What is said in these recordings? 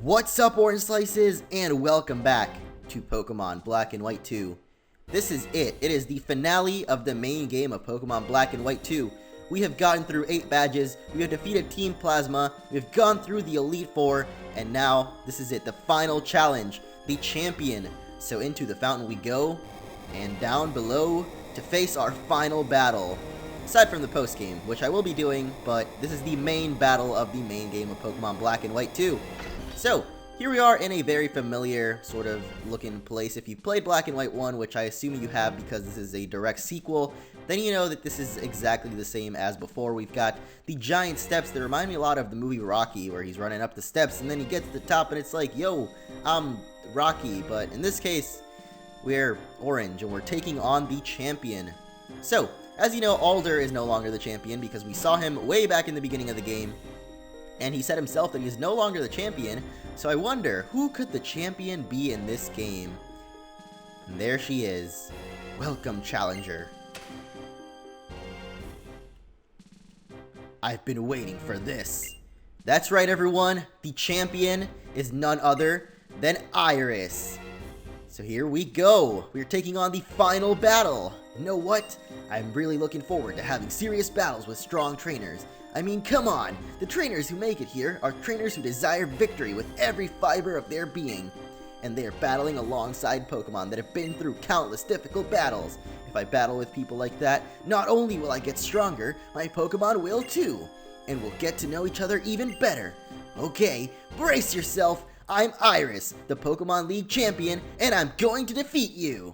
What's up, Orange Slices, and welcome back to Pokemon Black and White 2. This is it. It is the finale of the main game of Pokemon Black and White 2. We have gotten through 8 badges, we have defeated Team Plasma, we've gone through the Elite Four, and now this is it, the final challenge, the champion. So into the fountain we go, and down below to face our final battle. Aside from the post game, which I will be doing, but this is the main battle of the main game of Pokemon Black and White 2. So, here we are in a very familiar sort of looking place. If you've played Black and White 1, which I assume you have because this is a direct sequel, then you know that this is exactly the same as before. We've got the giant steps that remind me a lot of the movie Rocky, where he's running up the steps and then he gets to the top and it's like, yo, I'm Rocky. But in this case, we're Orange and we're taking on the champion. So, as you know, Alder is no longer the champion because we saw him way back in the beginning of the game. And he said himself that he is no longer the champion, so I wonder, who could the champion be in this game? And there she is. Welcome, challenger. I've been waiting for this. That's right, everyone. The champion is none other than Iris. So here we go. We're taking on the final battle. You know what? I'm really looking forward to having serious battles with strong trainers. I mean, come on! The trainers who make it here are trainers who desire victory with every fiber of their being. And they are battling alongside Pokemon that have been through countless difficult battles. If I battle with people like that, not only will I get stronger, my Pokemon will too. And we'll get to know each other even better. Okay, brace yourself! I'm Iris, the Pokemon League champion, and I'm going to defeat you!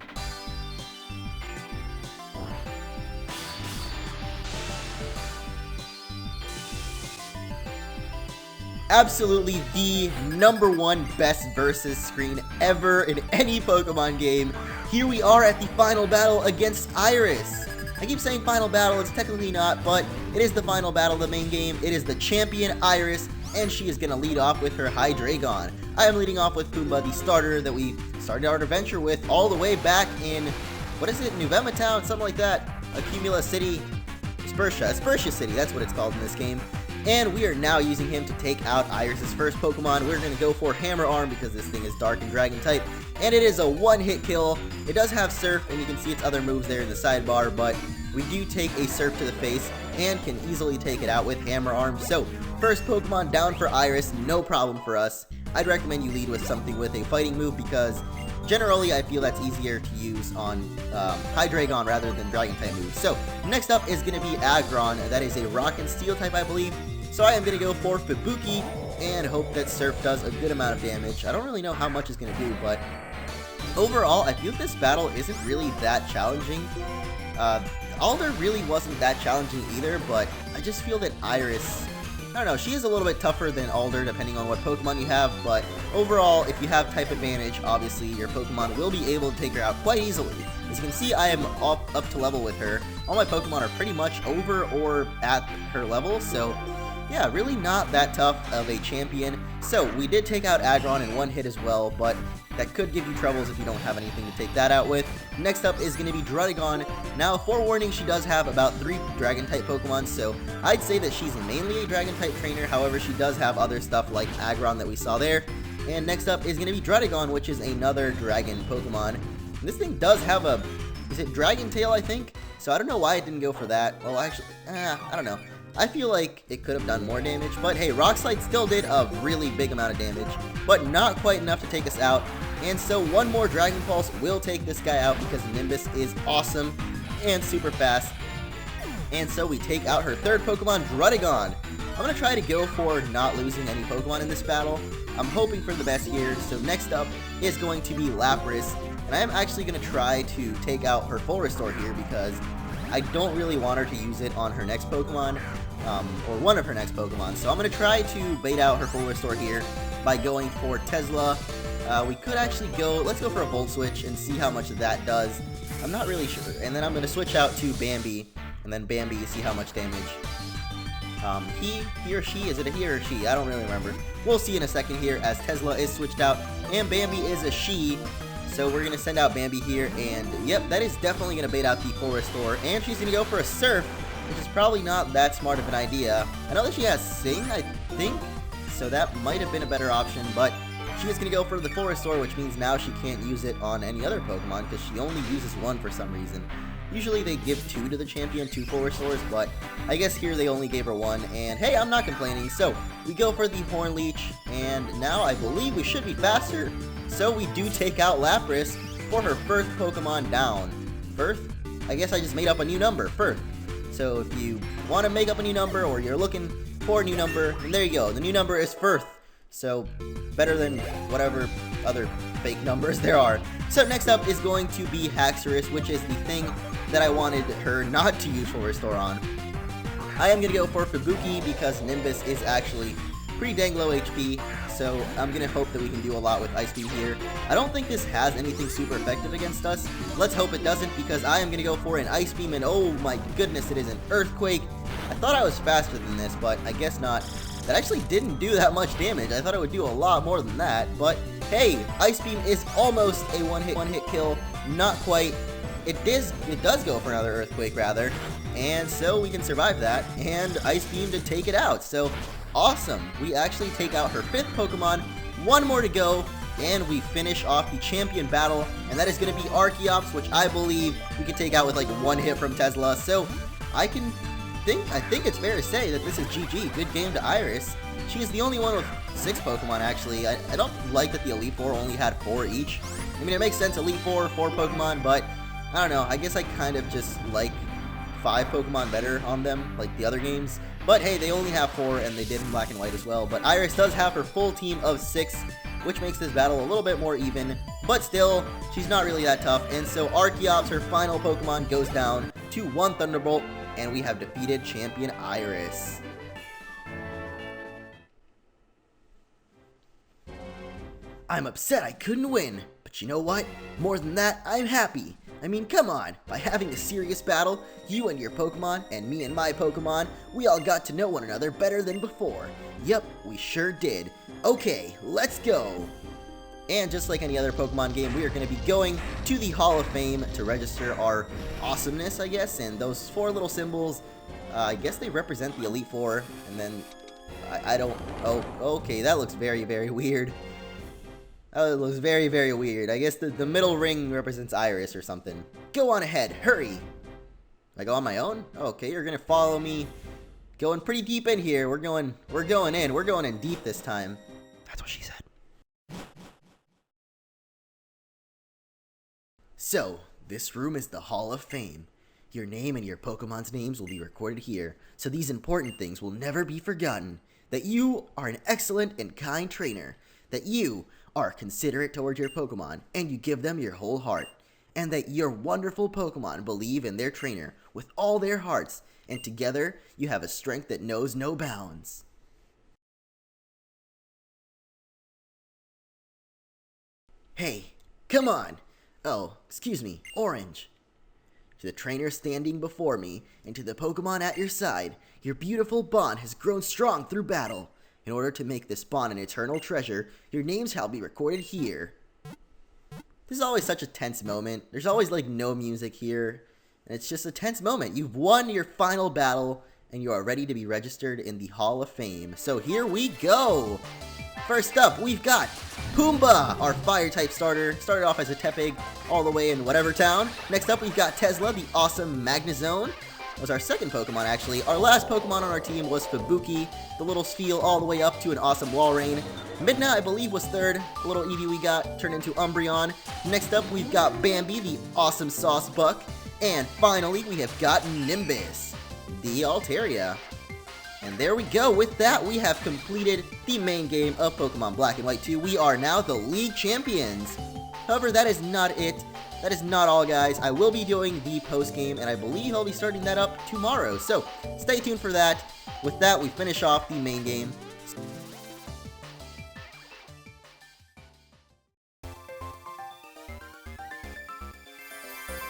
Absolutely the #1 best versus screen ever in any Pokemon game. Here we are at the final battle against Iris. I keep saying final battle, it's technically not, but it is the final battle of the main game. It is the champion Iris, and she is going to lead off with her Hydreigon. I am leading off with Pumbaa, the starter that we started our adventure with all the way back in, what is it, Nuvema Town, something like that, Accumula City, Aspertia City, that's what it's called in this game. And we are now using him to take out Iris' first Pokemon. We're going to go for Hammer Arm because this thing is Dark and Dragon type. And it is a one-hit kill. It does have Surf, and you can see its other moves there in the sidebar, but we do take a Surf to the face and can easily take it out with Hammer Arm. So, first Pokemon down for Iris, no problem for us. I'd recommend you lead with something with a fighting move because generally I feel that's easier to use on Hydreigon rather than Dragon type moves. So, next up is going to be Agon. That is a Rock and Steel type, I believe. So I am going to go for Fubuki and hope that Surf does a good amount of damage. I don't really know how much it's going to do, but overall, I feel this battle isn't really that challenging. Alder really wasn't that challenging either, but I just feel that Iris, I don't know, she is a little bit tougher than Alder depending on what Pokemon you have, but overall, if you have type advantage, obviously your Pokemon will be able to take her out quite easily. As you can see, I am up to level with her. All my Pokemon are pretty much over or at her level, so yeah, really not that tough of a champion. So, we did take out Agon in one hit as well, but that could give you troubles if you don't have anything to take that out with. Next up is going to be Druddigon. Now, forewarning, she does have about 3 Dragon-type Pokemon, so I'd say that she's mainly a Dragon-type trainer. However, she does have other stuff like Aggron that we saw there. And next up is going to be Druddigon, which is another Dragon Pokemon. And this thing does have a, is it Dragon Tail, I think? So I don't know why it didn't go for that. Well, actually, I don't know. I feel like it could have done more damage, but hey, Rock Slide still did a really big amount of damage, but not quite enough to take us out. And so one more Dragon Pulse will take this guy out because Nimbus is awesome and super fast. And so we take out her third Pokemon, Druddigon. I'm going to try to go for not losing any Pokemon in this battle. I'm hoping for the best here. So next up is going to be Lapras, and I am actually going to try to take out her Full Restore here because I don't really want her to use it on her next Pokemon, or one of her next Pokemon. So I'm going to try to bait out her Full Restore here by going for Tesla. We could actually go, let's go for a Volt Switch and see how much of that does. I'm not really sure. And then I'm going to switch out to Bambi, and then Bambi, see how much damage. He or she, is it a he or a she? I don't really remember. We'll see in a second here as Tesla is switched out, and Bambi is a she. So we're going to send out Bambi here, and yep, that is definitely going to bait out the Full Restore. And she's going to go for a Surf, which is probably not that smart of an idea. I know that she has Sing, I think. so that might have been a better option, but she is going to go for the Forestore, which means now she can't use it on any other Pokemon because she only uses one for some reason. Usually they give 2 to the champion, 2 Forestores, but I guess here they only gave her 1, and hey, I'm not complaining. So we go for the Horn Leech, and now I believe we should be faster. So we do take out Lapras for her first Pokemon down. Firth? I guess I just made up a new number, Firth. So if you want to make up a new number, or you're looking for a new number, then there you go. The new number is Firth. So better than whatever other fake numbers there are. So next up is going to be Haxorus, which is the thing that I wanted her not to use for Restore on. I am going to go for Fubuki because Nimbus is actually pretty dang low HP, so I'm going to hope that we can do a lot with Ice Beam here. I don't think this has anything super effective against us. Let's hope it doesn't, because I am going to go for an Ice Beam, and oh my goodness, it is an Earthquake. I thought I was faster than this, but I guess not. That actually didn't do that much damage. I thought it would do a lot more than that, but hey, Ice Beam is almost a one-hit kill. Not quite. It does go for another Earthquake, rather, and so we can survive that, and Ice Beam to take it out. So awesome. We actually take out her 5th Pokemon. 1 more to go, and we finish off the champion battle, and that is going to be Archeops, which I believe we can take out with like 1 hit from Tesla. So I think it's fair to say that this is GG. Good game to Iris. She is the only one with 6 Pokemon, actually. I don't like that the Elite Four only had 4 each. I mean, it makes sense, Elite Four, 4 Pokemon, but I don't know. I guess I kind of just like 5 Pokemon better on them, like the other games. But hey, they only have 4, and they did in Black and White as well. But Iris does have her full team of 6, which makes this battle a little bit more even. But still, she's not really that tough. And so Archeops, her final Pokemon, goes down to 1 Thunderbolt, and we have defeated champion Iris. I'm upset I couldn't win, but you know what? More than that, I'm happy. I mean, come on, by having a serious battle, you and your Pokemon, and me and my Pokemon, we all got to know one another better than before. Yep, we sure did. Okay, let's go. And just like any other Pokemon game, we are going to be going to the Hall of Fame to register our awesomeness, I guess. And those 4 little symbols, I guess they represent the Elite Four. And then, I don't, oh, okay, that looks very, very weird. That looks very, very weird. I guess the middle ring represents Iris or something. Go on ahead, hurry. I go on my own? Okay, you're going to follow me. Going pretty deep in here. We're going in deep this time. That's what she said. So, this room is the Hall of Fame. Your name and your Pokemon's names will be recorded here, so these important things will never be forgotten. That you are an excellent and kind trainer. That you are considerate towards your Pokemon, and you give them your whole heart. And that your wonderful Pokemon believe in their trainer with all their hearts, and together you have a strength that knows no bounds. Hey, come on! Oh, excuse me, Orange. To the trainer standing before me, and to the Pokemon at your side, your beautiful bond has grown strong through battle. In order to make this bond an eternal treasure, your names shall be recorded here. This is always such a tense moment. There's always like no music here, and it's just a tense moment. You've won your final battle, and you are ready to be registered in the Hall of Fame. So here we go! First up, we've got Pumbaa, our Fire-type starter. Started off as a Tepig all the way in whatever town. Next up, we've got Tesla, the awesome Magnezone. That was our second Pokemon, actually. Our last Pokemon on our team was Fubuki, the little Steel all the way up to an awesome Walrein. Midna, I believe, was third. The little Eevee we got turned into Umbreon. Next up, we've got Bambi, the awesome Sauce Buck. And finally, we have got Nimbus, the Altaria. And there we go. With that, we have completed the main game of Pokemon Black and White 2. We are now the League Champions. However, that is not it. That is not all, guys. I will be doing the post-game, and I believe I'll be starting that up tomorrow. So, stay tuned for that. With that, we finish off the main game.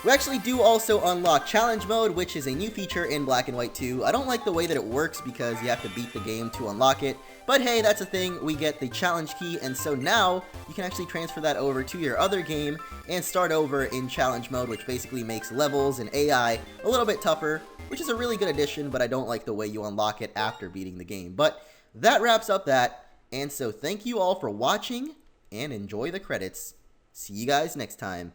We actually do also unlock Challenge Mode, which is a new feature in Black and White 2. I don't like the way that it works because you have to beat the game to unlock it. But hey, that's a thing. We get the challenge key, and so now you can actually transfer that over to your other game and start over in Challenge Mode, which basically makes levels and AI a little bit tougher, which is a really good addition, but I don't like the way you unlock it after beating the game. But that wraps up that. And so thank you all for watching, and enjoy the credits. See you guys next time.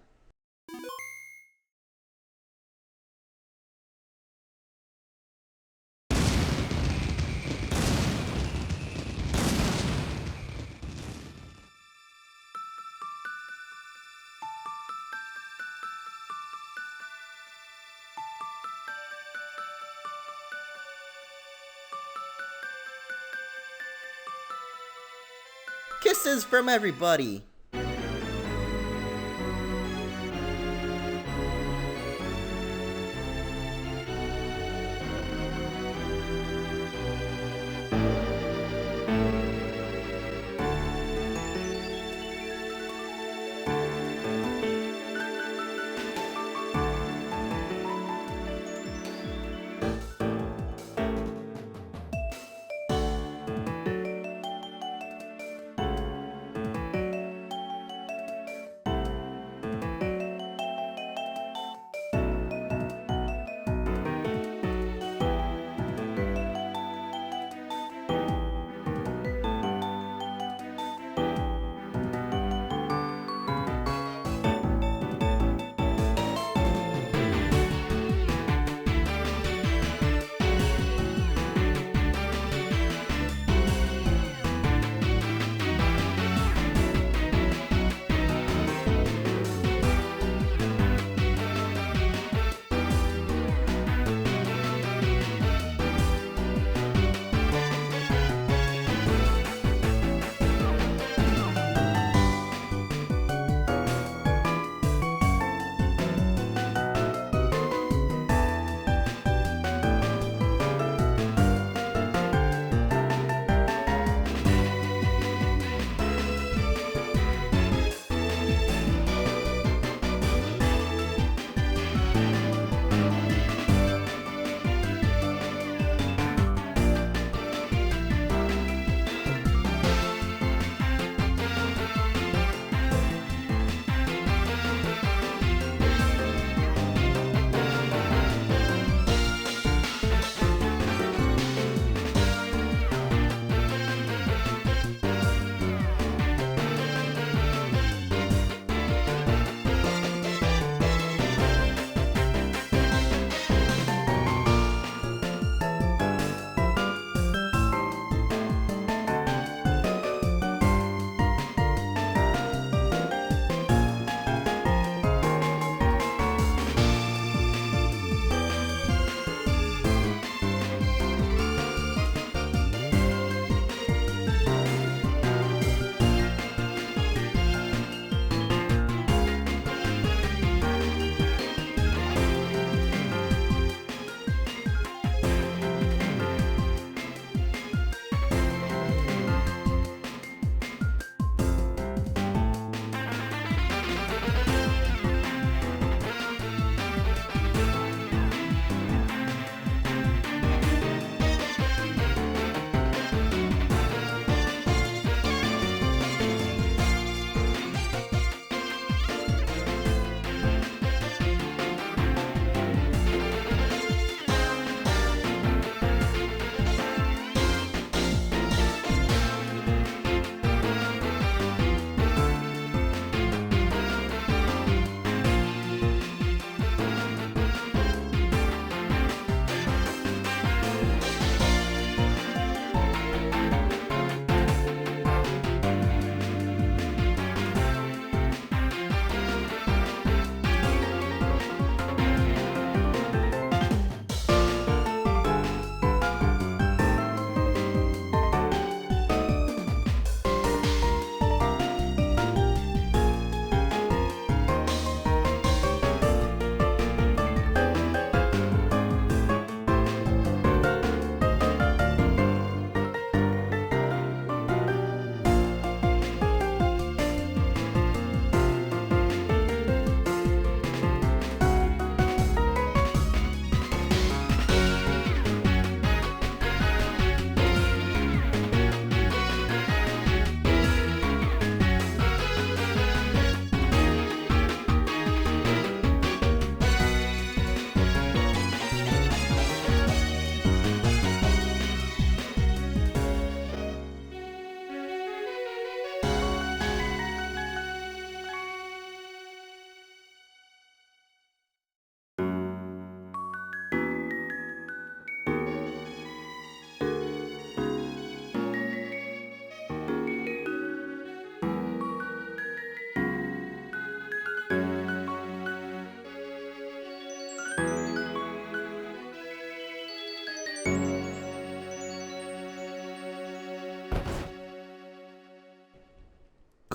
Kisses from everybody!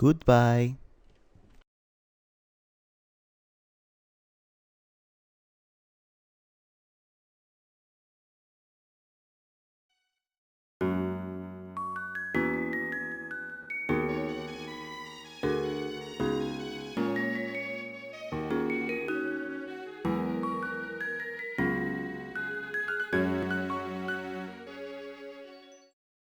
Goodbye.